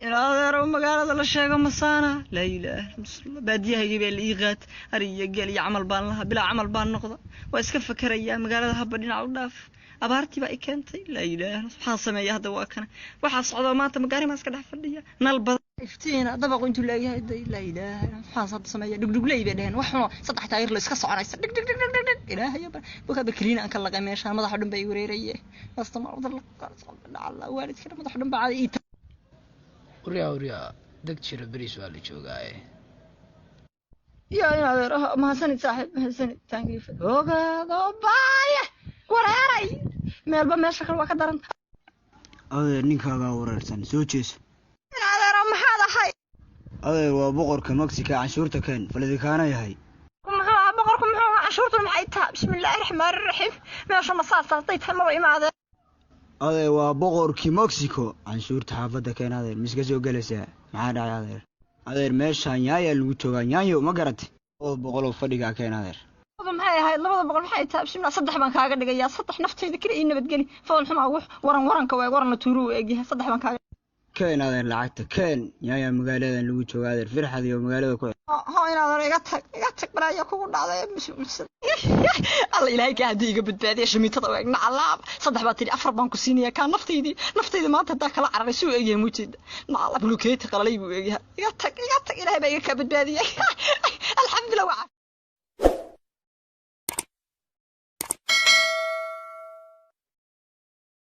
إلى مقالة لا شيء مسانا لا إله إلا الله باديها يجيب الإيغات هري قال يعمل بان لها بلا عمل بان نقضة واسكف كريا مقالة هبدين عوداف أبارتي بقى كنتي لا إله سبحان سمايا هذا واكنا وحاس عضو ما أنت مقاري ما اسكت حفلية نلبض إفتينا دبق وانتو لا إله سبحان صد سمايا دق لي بدهن وحنا صدح تاير لسك صعنا يصير دق إله يا بقى بكرينا أنك الله قميش ما ضحوا دم بيوريريه استمر الله الله والد كده ما ضحوا دم بعد وريا دكتور بريس والي جوغاي يا ما سنة صاحب ما سنة تانجيف هوغا باية وراري مالبا ما شكل واحد درن ninkaaga wareersan soo jees هذا هذا حي وبقرك مكسيكا canshuurta keen faladikaana yahay بقركم عشورته maxay بسم الله الرحمن الرحيم meesha ma saasatay tamaba imaade waa boqorkii Mexico canshuurta xaafada keen adeer miska soo galaysaa maxaa dhacay adeer meeshan yaaya lagu joogaa yaayo ma garatay oo boqol fadhiga keen adeer maxay ahayd labada boqol maxay tahay bsina saddex baan kaaga dhigayaa saddex naftayda kale in nabad geli fool xumaa waranka way waran tuuru eegyahay saddex baan kaaga keen adeer lacagta keen yaaya magaalada lagu joogaa adeer firxad iyo magaalada ku in adeer iga tag baraya kugu dhacday alla ilaahay ka hadii iga badbaadiyo shamiitada waa igna calaab saddex baa tiri afar baan ku siinaya ka naftayda maanta taa kala cararay soo eegay muujida nacala bulukeeti qalalay buu eegay iga tag ilaahay baa iga ka badbaadiyay alxamdulillah